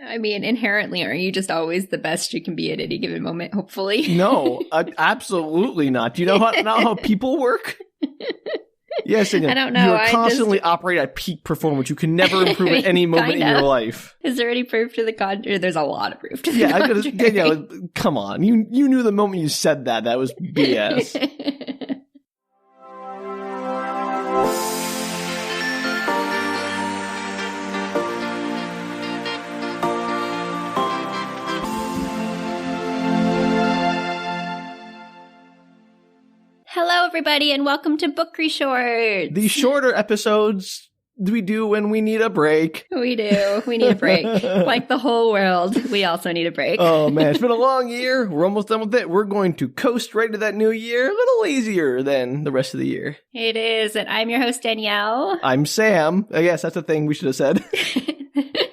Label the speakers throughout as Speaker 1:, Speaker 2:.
Speaker 1: I mean, inherently, aren't you just always the best you can be at any given moment, hopefully?
Speaker 2: No, absolutely not. Do you know how people work? Yes, and
Speaker 1: I don't know.
Speaker 2: You're constantly operating at peak performance. You can never improve at any moment in your life.
Speaker 1: Is there any proof to the contrary? There's a lot of proof to the contrary.
Speaker 2: Danielle, come on. You knew the moment you said that was BS.
Speaker 1: Hello, everybody, and welcome to Book Reshorts.
Speaker 2: The shorter episodes we do when we need a break.
Speaker 1: We do. We need a break. Like the whole world, we also need a break.
Speaker 2: Oh, man. It's been a long year. We're almost done with it. We're going to coast right into that new year, a little lazier than the rest of the year.
Speaker 1: It is, and I'm your host, Danielle.
Speaker 2: I'm Sam. I guess that's the thing we should have said.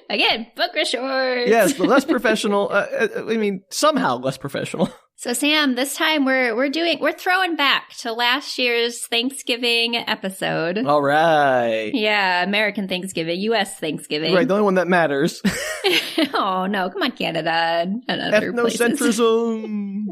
Speaker 1: Again, Book Reshorts.
Speaker 2: Yes, but less professional. Somehow less professional.
Speaker 1: So Sam, this time we're throwing back to last year's Thanksgiving episode.
Speaker 2: All right.
Speaker 1: Yeah, American Thanksgiving, U.S. Thanksgiving.
Speaker 2: Right, the only one that matters.
Speaker 1: Oh no, come on, Canada and other
Speaker 2: Ethnocentrism.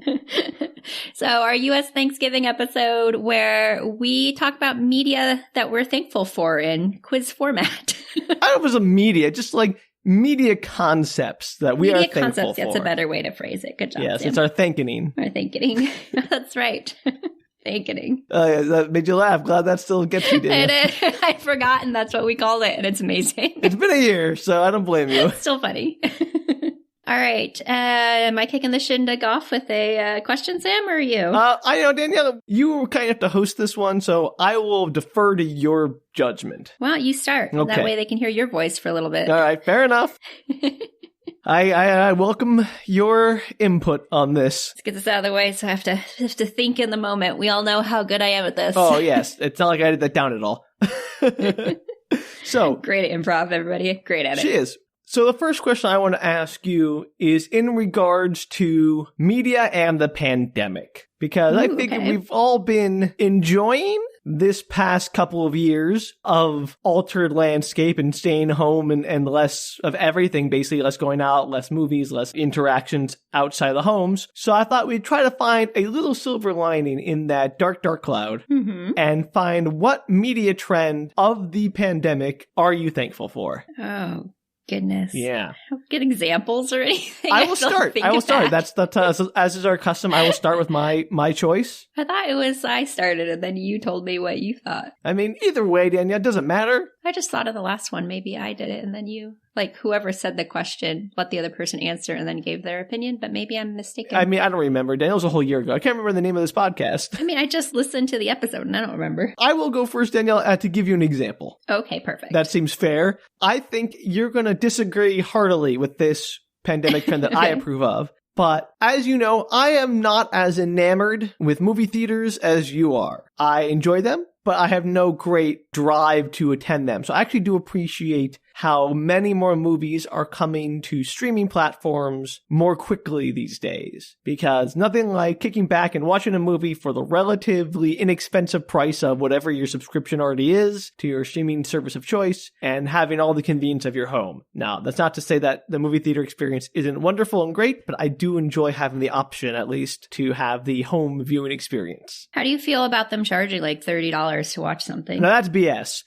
Speaker 1: So our U.S. Thanksgiving episode where we talk about media that we're thankful for in quiz format.
Speaker 2: I don't know if it was a media, just like media concepts that we are thankful for.
Speaker 1: That's a better way to phrase it. Good job,
Speaker 2: Yes,
Speaker 1: Sam.
Speaker 2: it's our thankening.
Speaker 1: Our thankening. That's right. Thankening.
Speaker 2: Yeah, that made you laugh. Glad that still gets you, didn't it?
Speaker 1: I'd forgotten that's what we called it, and it's amazing.
Speaker 2: It's been a year, so I don't blame you.
Speaker 1: It's still funny. All right. Am I kicking the shindig off with a question, Sam, or are you?
Speaker 2: I know, Danielle, you were kind of to host this one, so I will defer to your judgment.
Speaker 1: Well, you start.
Speaker 2: Okay.
Speaker 1: That way they can hear your voice for a little bit.
Speaker 2: All right, fair enough. I welcome your input on this.
Speaker 1: Let's get this out of the way, so I have to think in the moment. We all know how good I am at this.
Speaker 2: Oh, yes. It's not like I did that down at all. So
Speaker 1: great at improv, everybody. Great at it.
Speaker 2: She is. So the first question I want to ask you is in regards to media and the pandemic. Because I think we've all been enjoying this past couple of years of altered landscape and staying home and less of everything, basically less going out, less movies, less interactions outside the homes. So I thought we'd try to find a little silver lining in that dark, dark cloud and find what media trend of the pandemic are you thankful for?
Speaker 1: Oh, goodness.
Speaker 2: Yeah.
Speaker 1: Get examples or anything?
Speaker 2: I will start. That's as is our custom. I will start with my choice.
Speaker 1: I thought it was I started and then you told me what you thought.
Speaker 2: I mean, either way, Danielle, it doesn't matter.
Speaker 1: I just thought of the last one. Maybe I did it and then you, like whoever said the question, let the other person answer and then gave their opinion, but maybe I'm mistaken.
Speaker 2: I mean, I don't remember. Danielle was a whole year ago. I can't remember the name of this podcast.
Speaker 1: I mean, I just listened to the episode and I don't remember.
Speaker 2: I will go first, Danielle, to give you an example.
Speaker 1: Okay, perfect.
Speaker 2: That seems fair. I think you're going to disagree heartily with this pandemic trend that I approve of. But as you know, I am not as enamored with movie theaters as you are. I enjoy them, but I have no great drive to attend them. So I actually do appreciate how many more movies are coming to streaming platforms more quickly these days. Because nothing like kicking back and watching a movie for the relatively inexpensive price of whatever your subscription already is to your streaming service of choice and having all the convenience of your home. Now, that's not to say that the movie theater experience isn't wonderful and great, but I do enjoy having the option, at least, to have the home viewing experience.
Speaker 1: How do you feel about them charging like $30 to watch something?
Speaker 2: Now, that's BS.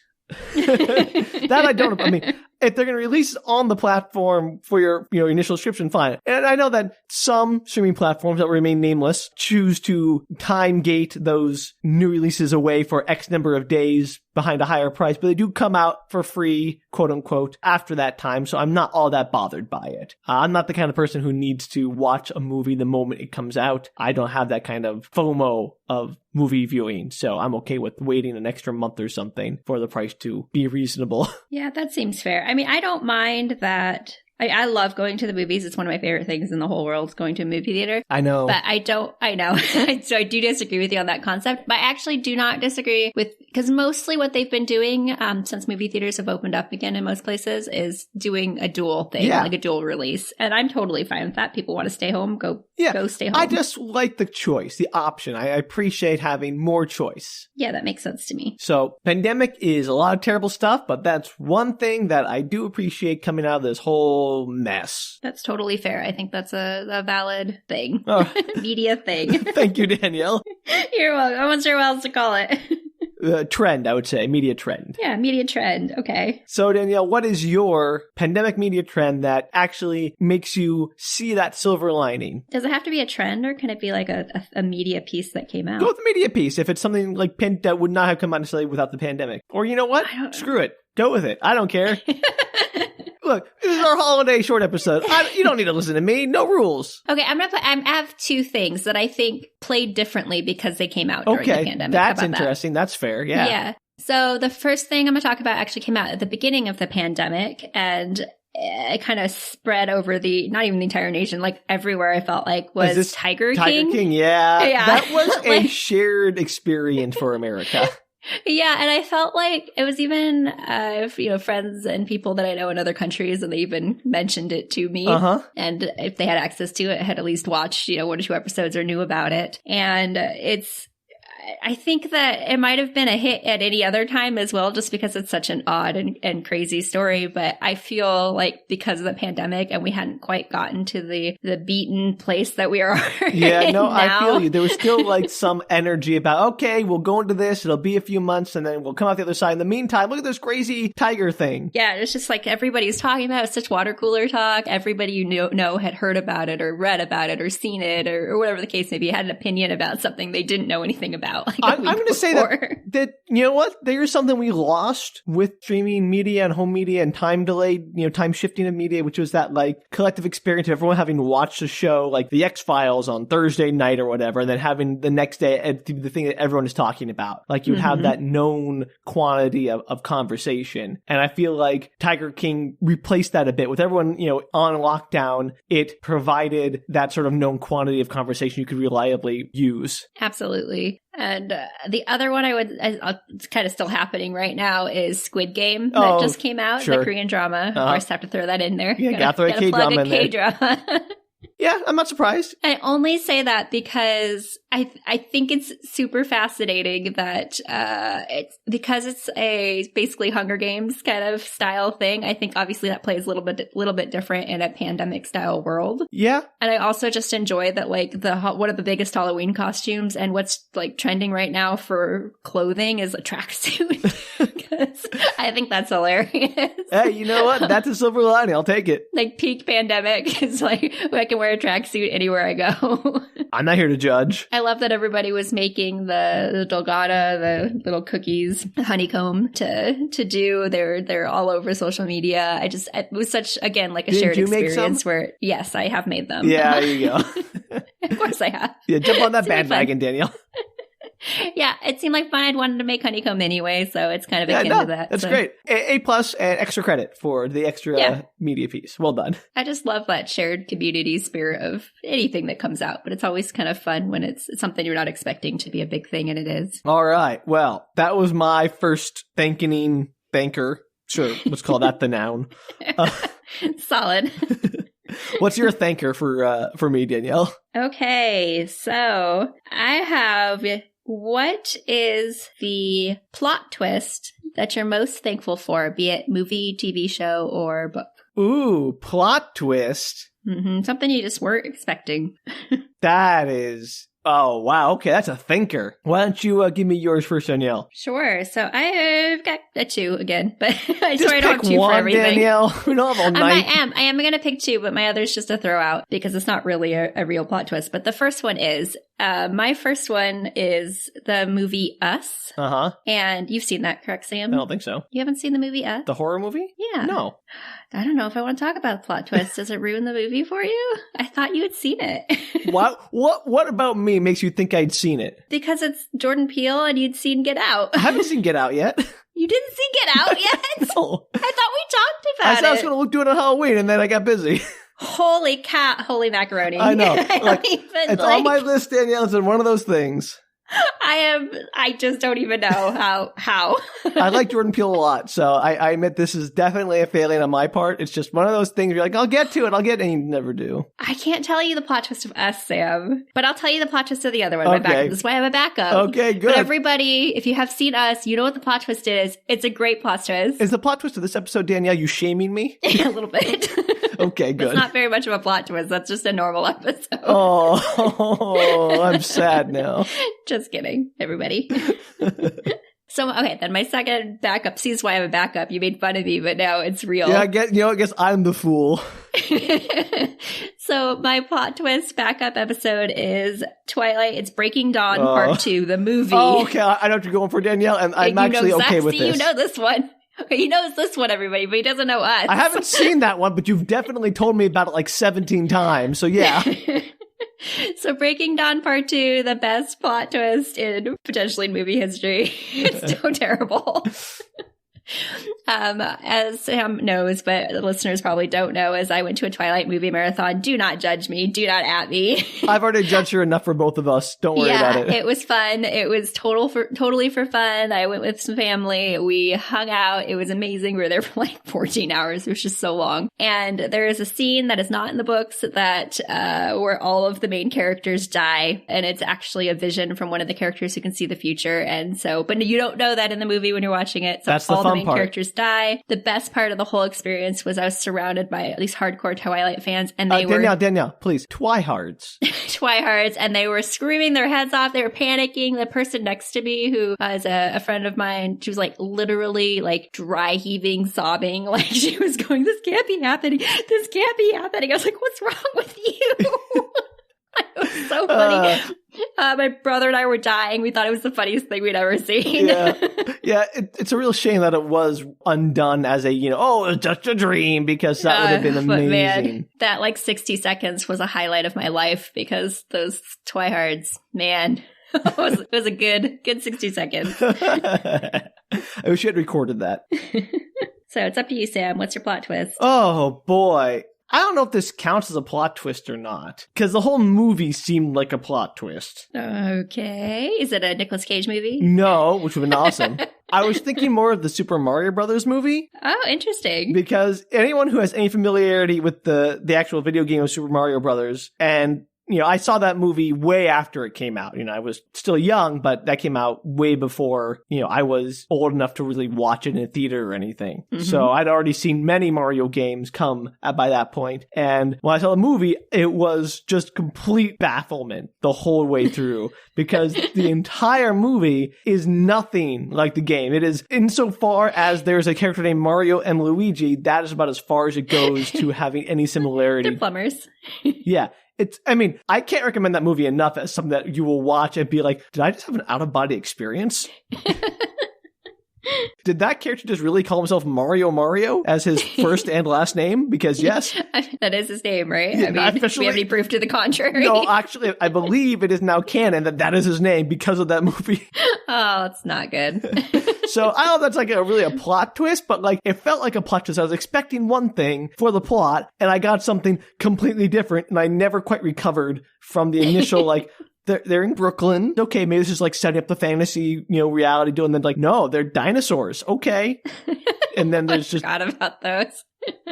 Speaker 2: That I don't. I mean, if they're going to release it on the platform for your initial subscription, fine. And I know that some streaming platforms that remain nameless choose to time gate those new releases away for X number of days behind a higher price, but they do come out for free, quote unquote, after that time. So I'm not all that bothered by it. I'm not the kind of person who needs to watch a movie the moment it comes out. I don't have that kind of FOMO of movie viewing. So I'm okay with waiting an extra month or something for the price to be reasonable.
Speaker 1: Yeah, that seems fair. I mean, I don't mind that. I love going to the movies. It's one of my favorite things in the whole world, is going to a movie theater.
Speaker 2: I know.
Speaker 1: But I know. So I do disagree with you on that concept. But I actually do not disagree with, because mostly what they've been doing since movie theaters have opened up again in most places is doing a dual thing, like a dual release. And I'm totally fine with that. People want to stay home, go stay home.
Speaker 2: I just like the choice, the option. I appreciate having more choice.
Speaker 1: Yeah, that makes sense to me.
Speaker 2: So pandemic is a lot of terrible stuff, but that's one thing that I do appreciate coming out of this whole whole mess.
Speaker 1: That's totally fair. I think that's a valid thing.
Speaker 2: Oh.
Speaker 1: Media thing.
Speaker 2: Thank you, Danielle.
Speaker 1: You're welcome. I'm not sure what else to call it.
Speaker 2: Trend, I would say. Media trend.
Speaker 1: Yeah, media trend. Okay.
Speaker 2: So, Danielle, what is your pandemic media trend that actually makes you see that silver lining?
Speaker 1: Does it have to be a trend, or can it be like a media piece that came out?
Speaker 2: Go with the media piece if it's something like that would not have come out necessarily without the pandemic. Or you know what? Screw it. Go with it. I don't care. Look, this is our holiday short episode. You don't need to listen to me. No rules.
Speaker 1: Okay, I have two things that I think played differently because they came out during the pandemic.
Speaker 2: That's interesting. That's fair. Yeah.
Speaker 1: Yeah. So the first thing I'm going to talk about actually came out at the beginning of the pandemic, and it kind of spread over not even the entire nation, like everywhere I felt like was Tiger King.
Speaker 2: Tiger King, yeah. That was a shared experience for America.
Speaker 1: Yeah, and I felt like it was even, friends and people that I know in other countries, and they even mentioned it to me.
Speaker 2: Uh-huh.
Speaker 1: And if they had access to it, had at least watched, 1 or 2 episodes or knew about it. And I think that it might have been a hit at any other time as well, just because it's such an odd and crazy story. But I feel like because of the pandemic and we hadn't quite gotten to the beaten place that we are
Speaker 2: yeah, no,
Speaker 1: now.
Speaker 2: I feel you. There was still like some energy about, okay, we'll go into this. It'll be a few months and then we'll come out the other side. In the meantime, look at this crazy tiger thing.
Speaker 1: Yeah, it's just like everybody's talking about it. Such water cooler talk. Everybody you know had heard about it or read about it or seen it or whatever the case may be, had an opinion about something they didn't know anything about. Like
Speaker 2: I'm going to say that you know what? There's something we lost with streaming media and home media and time delayed, time shifting of media, which was that like collective experience of everyone having watched a show like The X-Files on Thursday night or whatever, and then having the next day the thing that everyone is talking about. Like you would have that known quantity of conversation. And I feel like Tiger King replaced that a bit with everyone, on lockdown. It provided that sort of known quantity of conversation you could reliably use.
Speaker 1: Absolutely. And the other one it's kind of still happening right now is Squid Game that just came out, the Korean drama. Of course, have to throw that in there.
Speaker 2: Yeah, gotta throw a K-drama in there.
Speaker 1: K-drama.
Speaker 2: Yeah, I'm not surprised.
Speaker 1: I only say that because I think it's super fascinating that it's a basically Hunger Games kind of style thing. I think obviously that plays a little bit different in a pandemic style world.
Speaker 2: Yeah.
Speaker 1: And I also just enjoy that like one of the biggest Halloween costumes and what's like trending right now for clothing is a tracksuit. Because I think that's hilarious.
Speaker 2: Hey, you know what? That's a silver lining. I'll take it.
Speaker 1: Like peak pandemic is like I can wear a tracksuit anywhere I go.
Speaker 2: I'm not here to judge.
Speaker 1: I love that everybody was making the dolgada, the little cookies, the honeycomb to do. They're all over social media. It was such, again, like a shared experience where, yes, I have made them.
Speaker 2: Yeah, there you go.
Speaker 1: Of course I have.
Speaker 2: Yeah, jump on that bandwagon, Danielle.
Speaker 1: Yeah, it seemed like fun. I'd wanted to make honeycomb anyway, so it's kind of akin to that.
Speaker 2: That's great. A plus and extra credit for the extra media piece. Well done.
Speaker 1: I just love that shared community spirit of anything that comes out, but it's always kind of fun when it's something you're not expecting to be a big thing, and it is.
Speaker 2: All right. Well, that was my first thankening thanker. Sure, let's call that the noun.
Speaker 1: Solid.
Speaker 2: What's your thanker for me, Danielle?
Speaker 1: Okay, so I have... What is the plot twist that you're most thankful for, be it movie, TV show, or book?
Speaker 2: Ooh, plot twist.
Speaker 1: Mm-hmm. Something you just weren't expecting.
Speaker 2: That is... Oh, wow. Okay, that's a thinker. Why don't you give me yours first, Danielle?
Speaker 1: Sure. So I've got a 2 again, but I
Speaker 2: just
Speaker 1: swear I don't have 2
Speaker 2: one,
Speaker 1: for everything.
Speaker 2: Danielle. We don't have all night.
Speaker 1: I am going to pick 2, but my other's just a throw out because it's not really a real plot twist. But the first one is, my first one is the movie Us.
Speaker 2: Uh-huh.
Speaker 1: And you've seen that, correct, Sam?
Speaker 2: I don't think so.
Speaker 1: You haven't seen the movie Us?
Speaker 2: The horror movie?
Speaker 1: Yeah.
Speaker 2: No.
Speaker 1: I don't know if I want to talk about the plot twist. Does it ruin the movie for you? I thought you had seen it.
Speaker 2: What about me makes you think I'd seen it?
Speaker 1: Because it's Jordan Peele and you'd seen Get Out.
Speaker 2: I haven't seen Get Out yet.
Speaker 1: You didn't see Get Out yet?
Speaker 2: No.
Speaker 1: I thought we talked about it.
Speaker 2: I said I was going to do it on Halloween and then I got busy.
Speaker 1: Holy cat, holy macaroni.
Speaker 2: I know. It's on my list, Danielle. It's one of those things.
Speaker 1: I just don't even know how.
Speaker 2: I like Jordan Peele a lot, so I admit this is definitely a failing on my part. It's just one of those things where you're like, I'll get to it, and you never do.
Speaker 1: I can't tell you the plot twist of Us, Sam, but I'll tell you the plot twist of the other one.
Speaker 2: Okay.
Speaker 1: This is why I have a backup.
Speaker 2: Okay, good.
Speaker 1: But everybody, if you have seen Us, you know what the plot twist is. It's a great plot twist.
Speaker 2: Is the plot twist of this episode, Danielle, you shaming me?
Speaker 1: A little bit.
Speaker 2: Okay, good.
Speaker 1: That's not very much of a plot twist. That's just a normal episode.
Speaker 2: Oh, I'm sad now.
Speaker 1: Just kidding, everybody. So, okay, then my second backup. See, this is why I have a backup. You made fun of me, but now it's real.
Speaker 2: Yeah, I guess I'm the fool.
Speaker 1: So my plot twist backup episode is Twilight. It's Breaking Dawn Part 2, the movie.
Speaker 2: Oh, okay. I know what you're going for, Danielle, and I'm actually okay with this.
Speaker 1: You know this one. He knows this one, everybody, but he doesn't know us.
Speaker 2: I haven't seen that one, but you've definitely told me about it like 17 times, so yeah.
Speaker 1: So Breaking Dawn Part 2, the best plot twist in potentially movie history. It's so terrible. As Sam knows, but the listeners probably don't know, as I went to a Twilight movie marathon. Do not judge me. Do not at me.
Speaker 2: I've already judged her enough for both of us. Don't worry about it.
Speaker 1: It was fun. It was totally for fun. I went with some family. We hung out. It was amazing. We were there for like 14 hours, which is so long. And there is a scene that is not in the books that where all of the main characters die. And it's actually a vision from one of the characters who can see the future. And so, but you don't know that in the movie when you're watching it. So
Speaker 2: that's the
Speaker 1: all
Speaker 2: fun
Speaker 1: the main
Speaker 2: part.
Speaker 1: Characters die. The best part of the whole experience was I was surrounded by at least hardcore Twilight fans, and they were
Speaker 2: Danielle, please, Twihards,
Speaker 1: Twihards, and they were screaming their heads off. They were panicking. The person next to me, who is a friend of mine, she was like literally like dry heaving, sobbing, like she was going, "This can't be happening. This can't be happening." I was like, "What's wrong with you?" It was so funny. My brother and I were dying. We thought it was the funniest thing we'd ever seen.
Speaker 2: Yeah. It's a real shame that it was undone as a, it's just a dream, because that would have been amazing.
Speaker 1: Man, that like 60 seconds was a highlight of my life, because those Twihards, man, it was a good 60 seconds.
Speaker 2: I wish you had recorded that.
Speaker 1: So it's up to you, Sam. What's your plot twist?
Speaker 2: Oh, boy. I don't know if this counts as a plot twist or not, because the whole movie seemed like a plot twist.
Speaker 1: Okay. Is it a Nicolas Cage movie?
Speaker 2: No, which would have been awesome. I was thinking more of the Super Mario Brothers movie.
Speaker 1: Oh, interesting.
Speaker 2: Because anyone who has any familiarity with the actual video game of Super Mario Brothers, and I saw that movie way after it came out. I was still young, but that came out way before, I was old enough to really watch it in a theater or anything. Mm-hmm. So I'd already seen many Mario games come by that point. And when I saw the movie, it was just complete bafflement the whole way through, because the entire movie is nothing like the game. It is, insofar as there's a character named Mario and Luigi, that is about as far as it goes to having any similarity.
Speaker 1: They're plumbers.
Speaker 2: Yeah. I can't recommend that movie enough as something that you will watch and be like, did I just have an out-of-body experience? Did that character just really call himself Mario as his first and last name? Because yes.
Speaker 1: That is his name, right?
Speaker 2: Yeah,
Speaker 1: do we have any proof to the contrary?
Speaker 2: No, actually, I believe it is now canon that is his name because of that movie.
Speaker 1: Oh, it's not good.
Speaker 2: So I don't know if that's like really a plot twist, but like it felt like a plot twist. I was expecting one thing for the plot, and I got something completely different, and I never quite recovered from the initial like, they're in Brooklyn. Okay, maybe this is like setting up the fantasy, reality deal, and then like, no, they're dinosaurs. Okay. And then there's just...
Speaker 1: I forgot about those.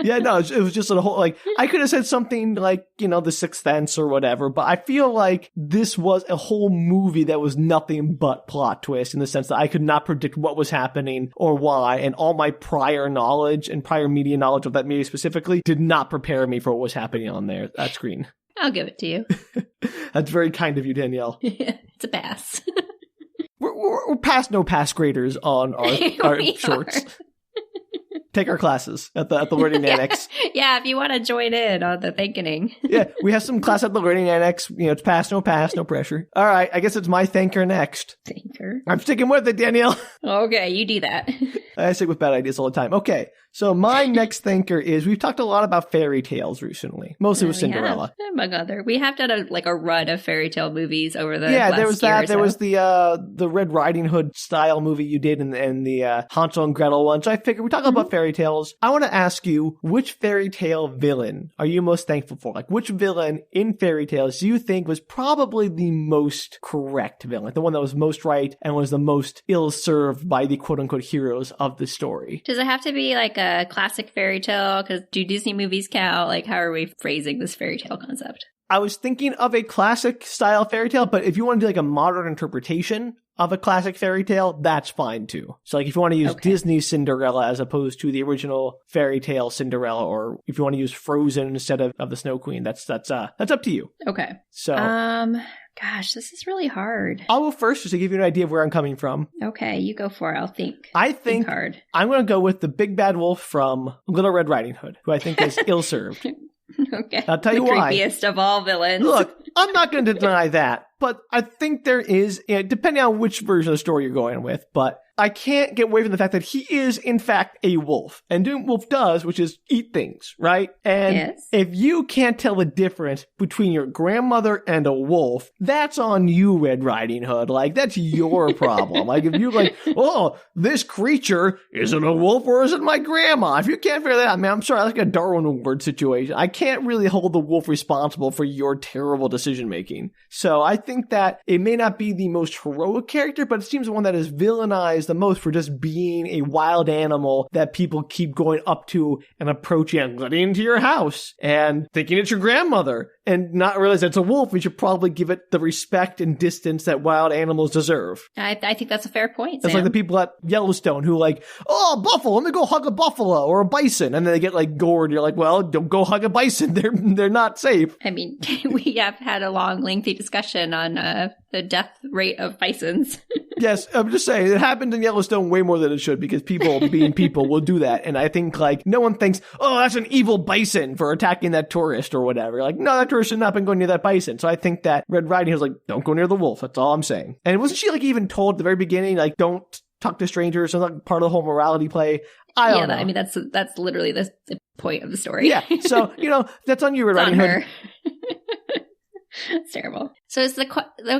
Speaker 2: Yeah, no, it was just a whole, like, I could have said something like, The Sixth Sense or whatever, but I feel like this was a whole movie that was nothing but plot twist, in the sense that I could not predict what was happening or why, and all my prior knowledge and prior media knowledge of that movie specifically did not prepare me for what was happening on that screen.
Speaker 1: I'll give it to you.
Speaker 2: That's very kind of you, Danielle.
Speaker 1: It's a pass.
Speaker 2: We're past no pass graders on our shorts. Take our classes at the Learning Annex.
Speaker 1: Yeah, if you want to join in on the Thankening.
Speaker 2: Yeah, we have some class at the Learning Annex. It's pass, no pressure. All right, I guess it's my thanker next.
Speaker 1: Thanker?
Speaker 2: I'm sticking with it, Danielle.
Speaker 1: Okay, you do that.
Speaker 2: I stick with bad ideas all the time. Okay, so my next thanker is, we've talked a lot about fairy tales recently, mostly with Cinderella.
Speaker 1: Among other. We have done a run of fairy tale movies over the
Speaker 2: last
Speaker 1: there was that.
Speaker 2: There was the Red Riding Hood style movie you did, and the Hansel and Gretel one. So I figured we're talking about fairy tales. I want to ask you, which fairy tale villain are you most thankful for? Like, which villain in fairy tales do you think was probably the most correct villain? Like the one that was most right and was the most ill-served by the quote-unquote heroes of the story?
Speaker 1: Does it have to be like a classic fairy tale? Because do Disney movies count? Like, how are we phrasing this fairy tale concept?
Speaker 2: I was thinking of a classic style fairy tale, but if you want to do like a modern interpretation of a classic fairy tale, that's fine too. So like if you want to use Disney's Cinderella as opposed to the original fairy tale Cinderella, or if you want to use Frozen instead of the Snow Queen, that's up to you.
Speaker 1: Okay.
Speaker 2: So
Speaker 1: gosh, this is really hard.
Speaker 2: I'll go first just to give you an idea of where I'm coming from.
Speaker 1: Okay, you go for it. I'll think.
Speaker 2: I think
Speaker 1: hard.
Speaker 2: I'm going to go with the big bad wolf from Little Red Riding Hood, who I think is ill-served.
Speaker 1: Okay.
Speaker 2: I'll tell you why.
Speaker 1: The creepiest of all villains.
Speaker 2: Look, I'm not going to deny that, but I think there is, depending on which version of the story you're going with, but I can't get away from the fact that he is, in fact, a wolf. And doing what wolf does, which is eat things, right? And if you can't tell the difference between your grandmother and a wolf, that's on you, Red Riding Hood. Like, that's your problem. Like, if you're like, oh, this creature, is it a wolf or is it my grandma? If you can't figure that out, man, I'm sorry, that's like a Darwin Award situation. I can't really hold the wolf responsible for your terrible decision-making. So I think that it may not be the most heroic character, but it seems the one that is villainized the most for just being a wild animal that people keep going up to and approaching and letting into your house and thinking it's your grandmother and not realize it's a wolf. We should probably give it the respect and distance that wild animals deserve.
Speaker 1: I think that's a fair point, Sam.
Speaker 2: It's like the people at Yellowstone who like, oh, buffalo, let me go hug a buffalo or a bison. And then they get like gored. You're like, well, don't go hug a bison. They're not safe.
Speaker 1: I mean, we have had a long, lengthy discussion on the death rate of bisons.
Speaker 2: Yes, I'm just saying, it happened in Yellowstone way more than it should because people being people will do that. And I think, like, no one thinks, oh, that's an evil bison for attacking that tourist or whatever. Like, no, that tourist should not have been going near that bison. So I think that Red Riding Hood was like, don't go near the wolf. That's all I'm saying. And wasn't she, like, even told at the very beginning, like, don't talk to strangers? So like part of the whole morality play. I don't know.
Speaker 1: I mean, that's literally the point of the story.
Speaker 2: Yeah. So, that's on you, Red Riding Hood.
Speaker 1: It's terrible. So is the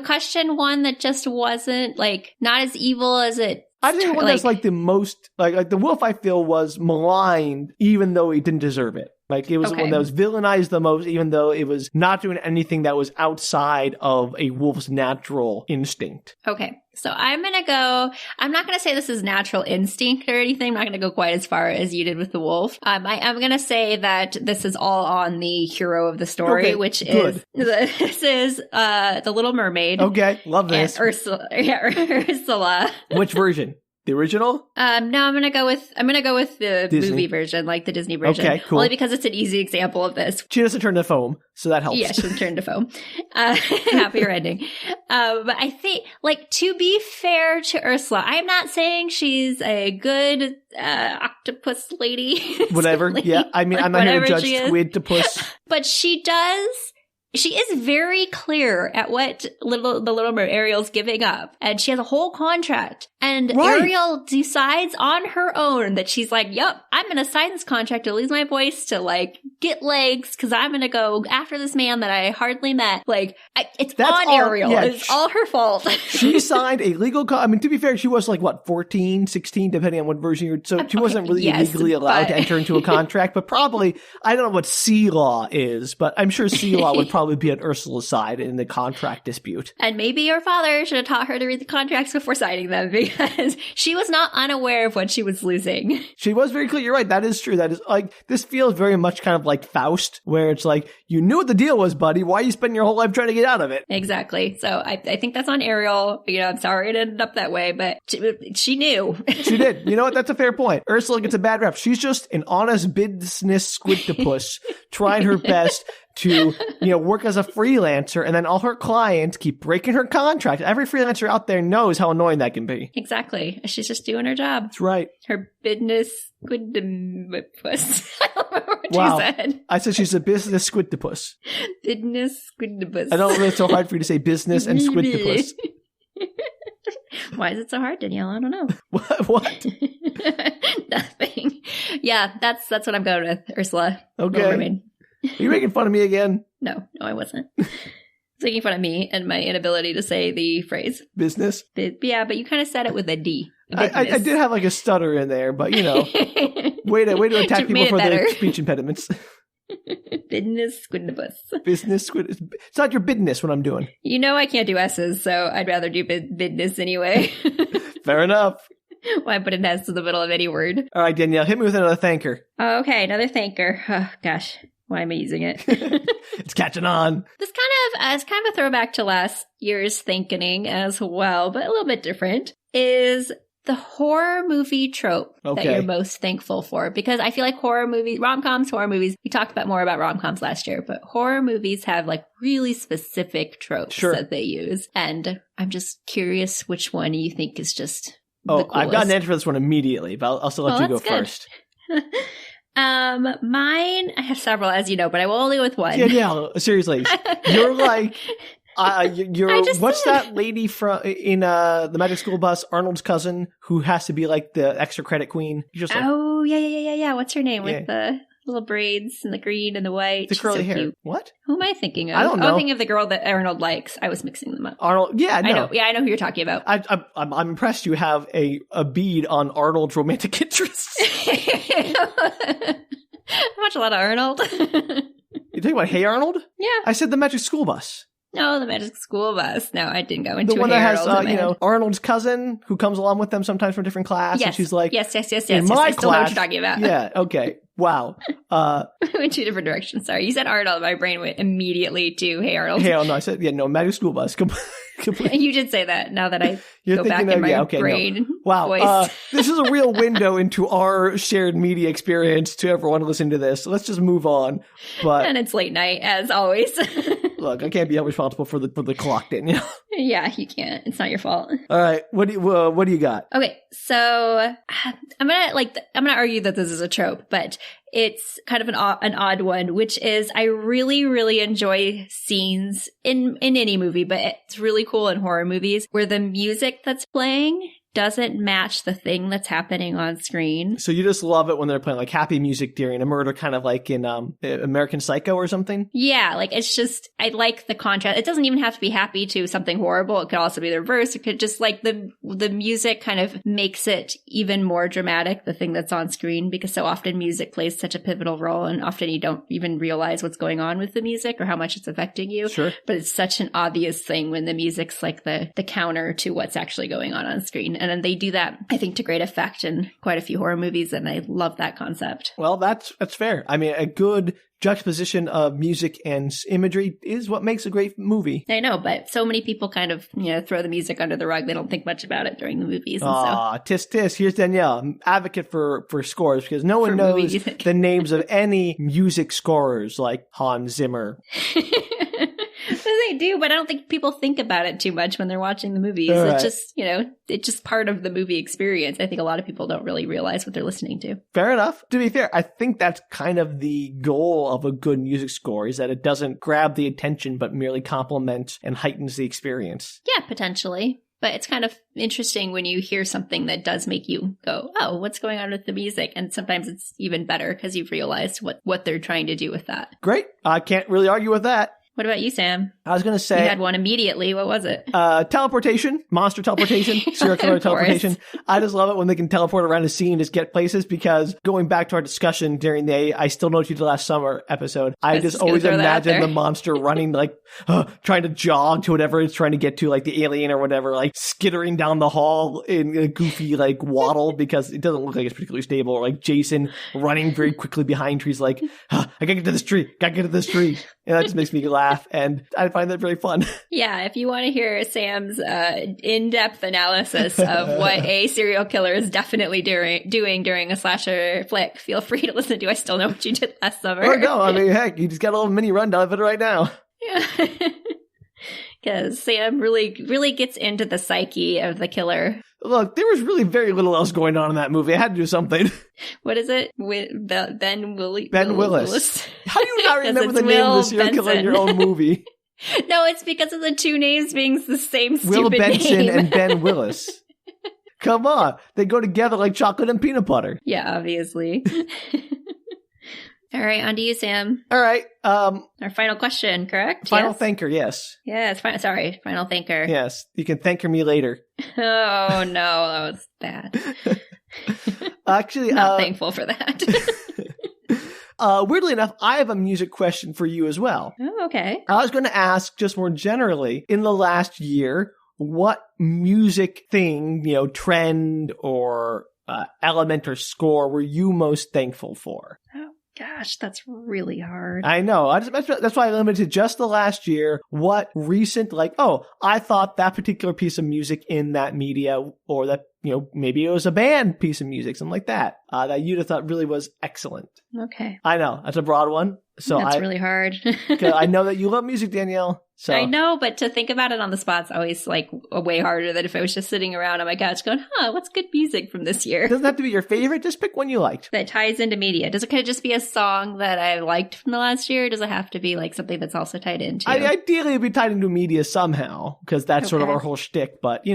Speaker 1: question one that just wasn't like not as evil as it?
Speaker 2: I think the one that's like the most like the wolf I feel was maligned even though he didn't deserve it. Like it was the one that was villainized the most, even though it was not doing anything that was outside of a wolf's natural instinct.
Speaker 1: Okay. So I'm not going to say this is natural instinct or anything. I'm not going to go quite as far as you did with the wolf. I am going to say that this is all on the hero of the story, which is The Little Mermaid.
Speaker 2: Okay. Love this.
Speaker 1: Ursula. Ursula.
Speaker 2: Which version? The original?
Speaker 1: No, I'm gonna go with the
Speaker 2: Disney.
Speaker 1: Movie version, like the Disney version.
Speaker 2: Okay, cool.
Speaker 1: Only because it's an easy example of this.
Speaker 2: She doesn't turn to foam, so that helps.
Speaker 1: Yeah, she doesn't turn to foam. Happier ending. But I think, like, to be fair to Ursula, I am not saying she's a good octopus lady.
Speaker 2: Whatever. Yeah, I mean, I'm not here to judge squid-to-puss.
Speaker 1: But she is very clear at what the Little Mermaid Ariel's giving up. And she has a whole contract. And Ariel decides on her own that she's like, yep, I'm going to sign this contract to lose my voice, to like get legs, because I'm going to go after this man that I hardly met. Like, that's on Ariel. Yeah, it's all her fault.
Speaker 2: She signed a legal I mean, to be fair, she was like, what, 14, 16, depending on what version you're... So she wasn't really legally allowed to enter into a contract, but probably, I don't know what sea law is, but I'm sure sea law would probably be on Ursula's side in the contract dispute.
Speaker 1: And maybe her father should have taught her to read the contracts before signing them, because she was not unaware of what she was losing.
Speaker 2: She was very clear. You're right. That is true. That is like, this feels very much kind of like Faust, where it's like, you knew what the deal was, buddy. Why are you spending your whole life trying to get out of it?
Speaker 1: Exactly. So I think that's on Ariel. I'm sorry it ended up that way, but she knew.
Speaker 2: She did. You know what? That's a fair point. Ursula gets a bad rep. She's just an honest business squid-to-puss trying her best to, work as a freelancer, and then all her clients keep breaking her contract. Every freelancer out there knows how annoying that can be.
Speaker 1: Exactly. She's just doing her job.
Speaker 2: That's right.
Speaker 1: Her business squid-to-puss. I don't remember what you said.
Speaker 2: I said she's a business squid-to-puss.
Speaker 1: Business squid-to-puss.
Speaker 2: I don't know if it's so hard for you to say business and squid-to-puss.
Speaker 1: Why is it so hard, Danielle? I don't know.
Speaker 2: What?
Speaker 1: Nothing. Yeah, that's what I'm going with, Ursula.
Speaker 2: Okay. Are you making fun of me again?
Speaker 1: No, I wasn't. Making fun of me and my inability to say the phrase.
Speaker 2: Business?
Speaker 1: Yeah, but you kind of said it with a D.
Speaker 2: I did have like a stutter in there, but way to attack people for their speech impediments.
Speaker 1: Business squid-to-puss.
Speaker 2: Business squid. It's not your business what I'm doing.
Speaker 1: I can't do S's, so I'd rather do business anyway.
Speaker 2: Fair enough.
Speaker 1: Why put an S in the middle of any word?
Speaker 2: All right, Danielle, hit me with another thanker.
Speaker 1: Okay, another thanker. Oh, gosh. why am I using it?
Speaker 2: It's catching on.
Speaker 1: This is kind of a throwback to last year's Thankening as well, but a little bit different, is the horror movie trope that you're most thankful for. Because I feel like rom-coms, horror movies, we talked more about rom-coms last year, but horror movies have like really specific tropes that they use. And I'm just curious which one you think is just the coolest.
Speaker 2: I've got an answer for this one immediately, but I'll still let you go first.
Speaker 1: Mine, I have several, as you know, but I will only go with one.
Speaker 2: Yeah, seriously. You're like... what's that lady in the Magic School Bus, Arnold's cousin, who has to be like the extra credit queen? You're just like,
Speaker 1: yeah. What's her name with the little braids and the green and the white?
Speaker 2: The curly hair. Cute. What?
Speaker 1: Who am I thinking of?
Speaker 2: I don't know.
Speaker 1: I'm thinking of the girl that Arnold likes. I was mixing them up.
Speaker 2: Arnold, I know.
Speaker 1: I know who you're talking about.
Speaker 2: I'm impressed you have a bead on Arnold's romantic interests.
Speaker 1: I watch a lot of Arnold.
Speaker 2: You talking about Hey Arnold?
Speaker 1: Yeah.
Speaker 2: I said the Magic School Bus.
Speaker 1: No, the Magic School Bus. No, I didn't go into
Speaker 2: the one that has,
Speaker 1: Arnold
Speaker 2: Arnold's cousin who comes along with them sometimes from different class.
Speaker 1: Yes.
Speaker 2: And she's like,
Speaker 1: yes.
Speaker 2: In my
Speaker 1: I still know what
Speaker 2: class,
Speaker 1: you're talking about.
Speaker 2: Yeah. Okay. Wow.
Speaker 1: We went two different directions. Sorry. You said Arnold. My brain went immediately to Hey Arnold.
Speaker 2: Hey, no, I said, Magic School Bus.
Speaker 1: You did say that now that I go back in my brain.
Speaker 2: No. Wow.
Speaker 1: Voice.
Speaker 2: This is a real window into our shared media experience to everyone listening to this. So let's just move on.
Speaker 1: And it's late night, as always.
Speaker 2: Look, I can't be held responsible for the clock, Danielle.
Speaker 1: Yeah, you can't. It's not your fault.
Speaker 2: All right. What do you got?
Speaker 1: Okay, so I'm gonna argue that this is a trope, but it's kind of an odd one, which is I really, really enjoy scenes in any movie, but it's really cool in horror movies where the music that's playing doesn't match the thing that's happening on screen.
Speaker 2: So you just love it when they're playing like happy music during a murder, kind of like in American Psycho or something?
Speaker 1: Yeah, like it's just, I like the contrast. It doesn't even have to be happy to something horrible. It could also be the reverse. It could just like the music kind of makes it even more dramatic, the thing that's on screen, because so often music plays such a pivotal role and often you don't even realize what's going on with the music or how much it's affecting you.
Speaker 2: Sure.
Speaker 1: But it's such an obvious thing when the music's like the counter to what's actually going on screen. And then they do that, I think, to great effect in quite a few horror movies, and I love that concept.
Speaker 2: Well, that's fair. I mean, a good juxtaposition of music and imagery is what makes a great movie.
Speaker 1: I know, but so many people kind of, throw the music under the rug. They don't think much about it during the movies.
Speaker 2: Tisk tisk. Here's Danielle, advocate for scores, because no one knows the names of any music scorers like Hans Zimmer.
Speaker 1: They do, but I don't think people think about it too much when they're watching the movies.
Speaker 2: Right.
Speaker 1: It's just, it's just part of the movie experience. I think a lot of people don't really realize what they're listening to.
Speaker 2: Fair enough. To be fair, I think that's kind of the goal of a good music score, is that it doesn't grab the attention, but merely complements and heightens the experience.
Speaker 1: Yeah, potentially. But it's kind of interesting when you hear something that does make you go, oh, what's going on with the music? And sometimes it's even better because you've realized what they're trying to do with that.
Speaker 2: Great. I can't really argue with that.
Speaker 1: What about you, Sam?
Speaker 2: I was going to say...
Speaker 1: You had one immediately. What was it?
Speaker 2: Teleportation. Monster teleportation. Serial killer teleportation. I just love it when they can teleport around a scene and just get places, because going back to our discussion during the I Still Know What You Did Last Summer episode, I just always imagine the monster running like, trying to jog to whatever it's trying to get to, like the alien or whatever, like skittering down the hall in a goofy like waddle, because it doesn't look like it's particularly stable, or like Jason running very quickly behind trees like, I gotta get to this tree. And that just makes me laugh, and I find that very fun.
Speaker 1: Yeah, if you want to hear Sam's in-depth analysis of what a serial killer is definitely doing during a slasher flick, feel free to listen to I Still Know What You Did Last Summer.
Speaker 2: Or no, I mean, heck, you just got a little mini rundown of it right now.
Speaker 1: Yeah. Because Sam really gets into the psyche of the killer.
Speaker 2: Look, there was really very little else going on in that movie. I had to do something.
Speaker 1: What is it? Ben Willis.
Speaker 2: How do you not remember the name of the serial killer in your own movie?
Speaker 1: No, it's because of the two names being the same stupid
Speaker 2: Will Benson
Speaker 1: name.
Speaker 2: And Ben Willis. Come on. They go together like chocolate and peanut butter.
Speaker 1: Yeah, obviously. All right, on to you, Sam.
Speaker 2: All right.
Speaker 1: Our final question, correct?
Speaker 2: Final thanker, yes.
Speaker 1: Yes, sorry, final thanker.
Speaker 2: Yes, you can thanker me later.
Speaker 1: Oh, no, that was bad.
Speaker 2: Actually,
Speaker 1: not thankful for that.
Speaker 2: Weirdly enough, I have a music question for you as well.
Speaker 1: Oh, okay.
Speaker 2: I was going to ask, just more generally, in the last year, what music thing, trend or element or score were you most thankful for?
Speaker 1: Gosh, that's really hard.
Speaker 2: I know. That's why I limited just the last year. What recent, I thought that particular piece of music in that media, or that, maybe it was a band piece of music, something like that, that you'd have thought really was excellent.
Speaker 1: Okay.
Speaker 2: I know. That's a broad one. So
Speaker 1: that's really hard.
Speaker 2: I know that you love music, Danielle. So
Speaker 1: I know, but to think about it on the spot's always way harder than if I was just sitting around on my couch going, what's good music from this year?
Speaker 2: It doesn't have to be your favorite. Just pick one you liked.
Speaker 1: That ties into media. Could it just be a song that I liked from the last year? Or does it have to be something that's also tied into?
Speaker 2: Ideally, it'd be tied into media somehow, because that's sort of our whole shtick, but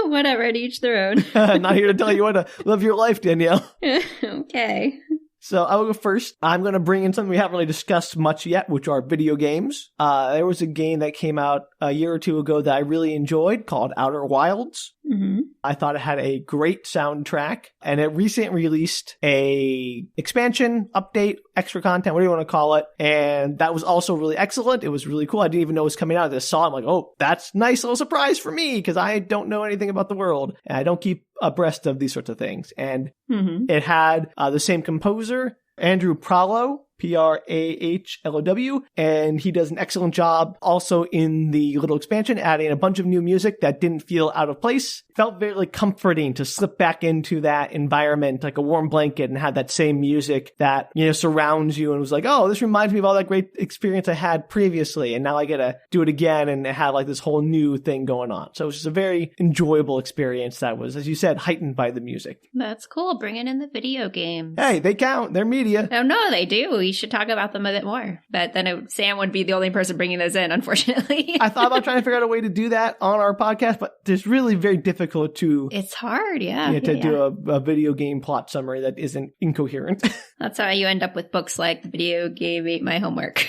Speaker 1: Whatever, to each their own.
Speaker 2: Not here to tell you what to live your life, Danielle.
Speaker 1: Okay.
Speaker 2: So I will go first. I'm going to bring in something we haven't really discussed much yet, which are video games. There was a game that came out a year or two ago that I really enjoyed called Outer Wilds.
Speaker 1: Mm-hmm.
Speaker 2: I thought it had a great soundtrack, and it recently released a expansion, update, extra content, whatever you want to call it. And that was also really excellent. It was really cool. I didn't even know it was coming out. I just saw it. I'm like, oh, that's a nice little surprise for me, because I don't know anything about the world, and I don't keep abreast of these sorts of things. And it had the same composer, Andrew Pralow, Prahlow, and he does an excellent job also in the little expansion, adding a bunch of new music that didn't feel out of place. Felt very comforting to slip back into that environment, like a warm blanket, and have that same music that, surrounds you, and was like, oh, this reminds me of all that great experience I had previously, and now I get to do it again and have this whole new thing going on. So it was just a very enjoyable experience that was, as you said, heightened by the music.
Speaker 1: That's cool. Bringing in the video games.
Speaker 2: Hey, they count. They're media.
Speaker 1: Oh, no, they do. We should talk about them a bit more. But then Sam would be the only person bringing those in, unfortunately.
Speaker 2: I thought about trying to figure out a way to do that on our podcast, but it's really very difficult to...
Speaker 1: It's hard, yeah.
Speaker 2: Do a video game plot summary that isn't incoherent.
Speaker 1: That's how you end up with books like The Video Game Ate My Homework.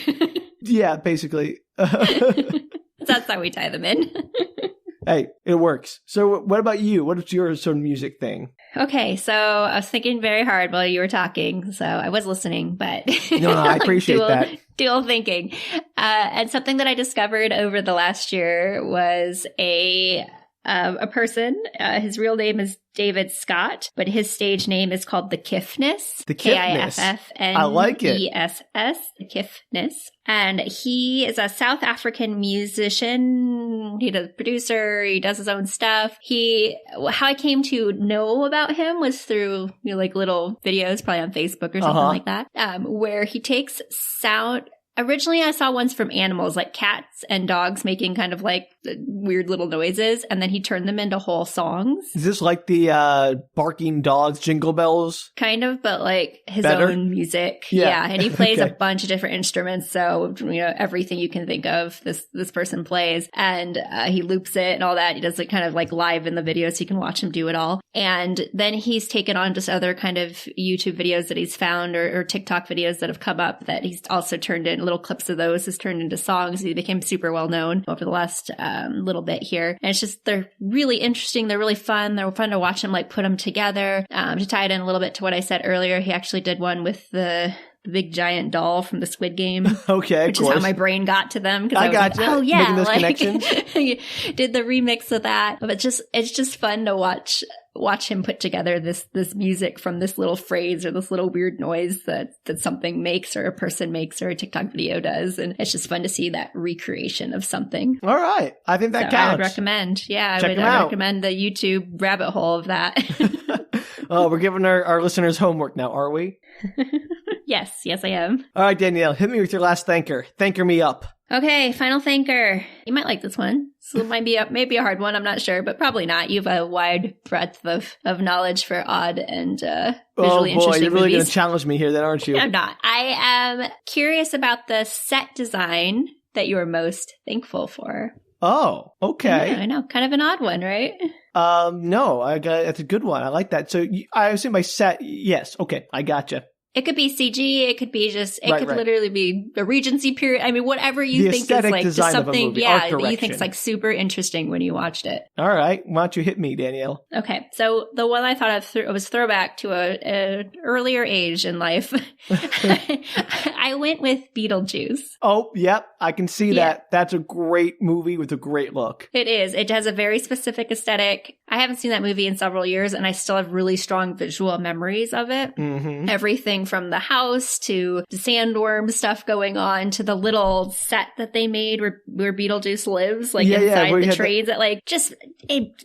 Speaker 2: Yeah, basically.
Speaker 1: That's how we tie them in.
Speaker 2: Hey, it works. So what about you? What's your sort of music thing?
Speaker 1: Okay, so I was thinking very hard while you were talking, so I was listening, but...
Speaker 2: No, I appreciate that.
Speaker 1: Dual thinking. And something that I discovered over the last year was a person. His real name is David Scott, but his stage name is called The Kiffness.
Speaker 2: The Kiffness.
Speaker 1: Kiffness.
Speaker 2: I like it.
Speaker 1: The Kiffness. And he is a South African musician. He's a producer. He does his own stuff. How I came to know about him was through, little videos, probably on Facebook or something like that, where he takes sound. Originally, I saw ones from animals, like cats and dogs making kind of weird little noises, and then he turned them into whole songs.
Speaker 2: Is this like the barking dogs, Jingle Bells?
Speaker 1: Kind of, but his
Speaker 2: Better?
Speaker 1: own music.
Speaker 2: Yeah.
Speaker 1: And he plays a bunch of different instruments, so everything you can think of, this person plays, and he loops it and all that. He does it kind of live in the video, so you can watch him do it all. And then he's taken on just other kind of YouTube videos that he's found, or TikTok videos that have come up that he's also turned in. Little clips of those has turned into songs. He became super well known over the last little bit here. And it's just, they're really interesting. They're really fun. They're fun to watch him put them together. To tie it in a little bit to what I said earlier, he actually did one with the big giant doll from the Squid Game.
Speaker 2: Okay,
Speaker 1: which is how my brain got to them. I
Speaker 2: got you.
Speaker 1: Oh yeah,
Speaker 2: making those connections.
Speaker 1: Did the remix of that. But it's just fun to watch him put together this music from this little phrase or this little weird noise that something makes, or a person makes, or a TikTok video does. And it's just fun to see that recreation of something.
Speaker 2: All right. I think that counts.
Speaker 1: I would recommend. Yeah, I would recommend the YouTube rabbit hole of that.
Speaker 2: Oh, we're giving our listeners homework now, are we?
Speaker 1: Yes, I am.
Speaker 2: All right, Danielle, hit me with your last thanker. Thanker me up.
Speaker 1: Okay, final thanker. You might like this one. So it might be maybe a hard one, I'm not sure, but probably not. You have a wide breadth of knowledge for odd and visually interesting movies.
Speaker 2: You're really going to challenge me here then, aren't you?
Speaker 1: I'm not. I am curious about the set design that you are most thankful for.
Speaker 2: Oh, okay.
Speaker 1: Yeah, I know. Kind of an odd one, right?
Speaker 2: No, that's a good one. I like that. So I assume by set, yes. Okay, I gotcha.
Speaker 1: It could be CG. It could be literally be a Regency period. I mean, whatever you think is just something, that you think is super interesting when you watched it.
Speaker 2: All right. Why don't you hit me, Danielle?
Speaker 1: Okay. So the one I thought of was throwback to an earlier age in life. I went with Beetlejuice.
Speaker 2: Oh, yep. I can see that. That's a great movie with a great look.
Speaker 1: It is. It has a very specific aesthetic. I haven't seen that movie in several years, and I still have really strong visual memories of it. Mm-hmm. Everything everything from the house to the sandworm stuff going on to the little set that they made where Beetlejuice lives, like inside the trains. That like just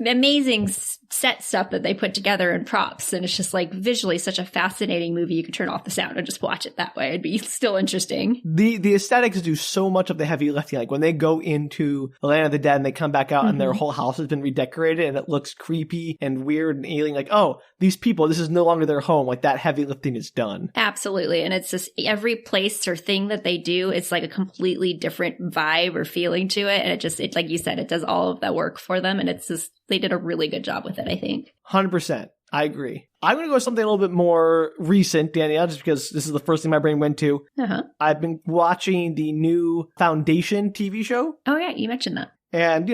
Speaker 1: amazing set stuff that they put together in props. And it's just like visually such a fascinating movie. You could turn off the sound and just watch it that way. It'd be still interesting.
Speaker 2: The aesthetics do so much of the heavy lifting. Like when they go into the Land of the Dead and they come back out and their whole house has been redecorated and it looks creepy and weird and alien. Like, oh, these people, this is no longer their home. Like that heavy lifting is done. Absolutely.
Speaker 1: And it's just every place or thing that they do, it's like a completely different vibe or feeling to it. And it like you said, it does all of that work for them. And it's just, they did a really good job with it, I think.
Speaker 2: 100%. I agree. I'm going to go with something a little bit more recent, Danielle, just because this is the first thing my brain went to. I've been watching the new Foundation TV show.
Speaker 1: Oh, yeah. You mentioned that.
Speaker 2: And,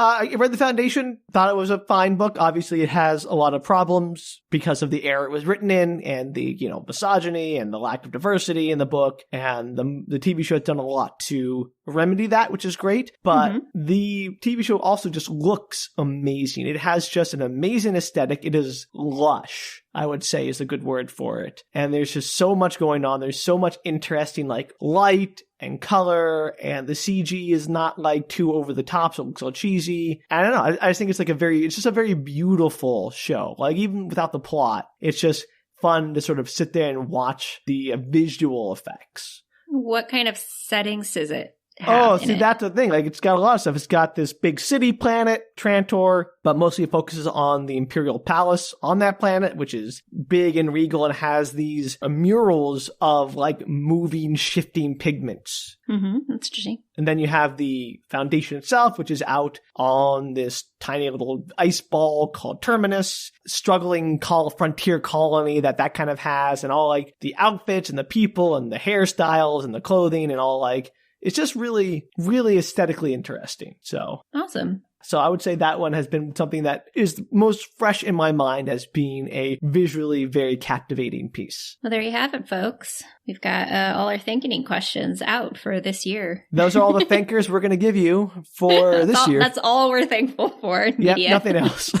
Speaker 2: I read The Foundation, thought it was a fine book. Obviously, it has a lot of problems because of the era it was written in and the, misogyny and the lack of diversity in the book. And the TV show has done a lot to remedy that, which is great. But the TV show also just looks amazing. It has just an amazing aesthetic. It is lush, I would say is a good word for it. And there's just so much going on. There's so much interesting, like, light and color, and the CG is not like too over the top, so it looks all cheesy. I don't know. I just think it's it's just a very beautiful show. Like even without the plot, it's just fun to sort of sit there and watch the visual effects.
Speaker 1: What kind of settings is it?
Speaker 2: That's the thing. Like, it's got a lot of stuff. It's got this big city planet, Trantor, but mostly it focuses on the Imperial Palace on that planet, which is big and regal and has these murals of, like, moving, shifting pigments.
Speaker 1: That's interesting.
Speaker 2: And then you have the Foundation itself, which is out on this tiny little ice ball called Terminus, struggling frontier colony that kind of has, and all, like, the outfits and the people and the hairstyles and the clothing and all, like, it's just really, really aesthetically interesting. So
Speaker 1: awesome.
Speaker 2: So I would say that one has been something that is most fresh in my mind as being a visually very captivating piece.
Speaker 1: Well, there you have it, folks. We've got all our Thankening questions out for this year.
Speaker 2: Those are all the thankers we're going to give you for this year.
Speaker 1: That's all we're thankful for.
Speaker 2: Yep, nothing else.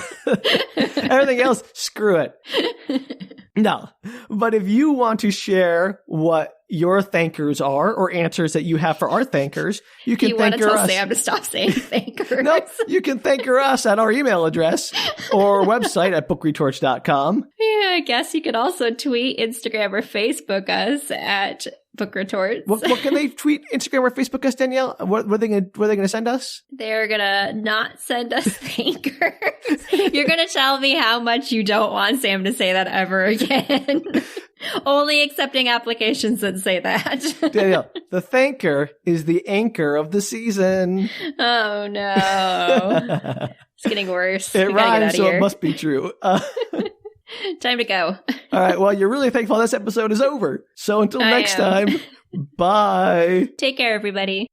Speaker 2: Everything else, screw it. No, but if you want to share what your thankers are or answers that you have for our thankers, you can thank us. You want to tell
Speaker 1: Sam to stop saying thankers.
Speaker 2: No, you can thanker us at our email address or website at bookretorts.com.
Speaker 1: Yeah, I guess you could also tweet, Instagram, or Facebook us at Book Retorts.
Speaker 2: What can they tweet, Instagram, or Facebook us, Danielle? What are they going to send us?
Speaker 1: They're going to not send us thankers. You're going to tell me how much you don't want Sam to say that ever again. Only accepting applications that say that.
Speaker 2: Danielle, the thanker is the anchor of the season.
Speaker 1: Oh, no. It's getting worse.
Speaker 2: It rhymes, so it must be true.
Speaker 1: Time to go.
Speaker 2: All right. Well, you're really thankful this episode is over. So until next time, bye.
Speaker 1: Take care, everybody.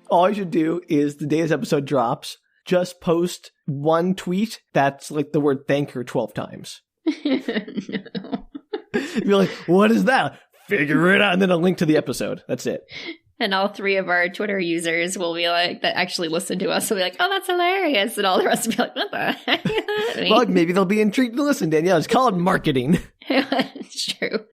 Speaker 2: All you should do is the day this episode drops, just post one tweet that's like the word thanker 12 times.
Speaker 1: No.
Speaker 2: You're like, what is that? Figure it out. And then a link to the episode. That's it.
Speaker 1: And all three of our Twitter users will be like, that actually listen to us, will be like, oh, that's hilarious. And all the rest will be like, what the heck?
Speaker 2: Well, maybe they'll be intrigued to listen, Danielle. It's called marketing.
Speaker 1: It's true.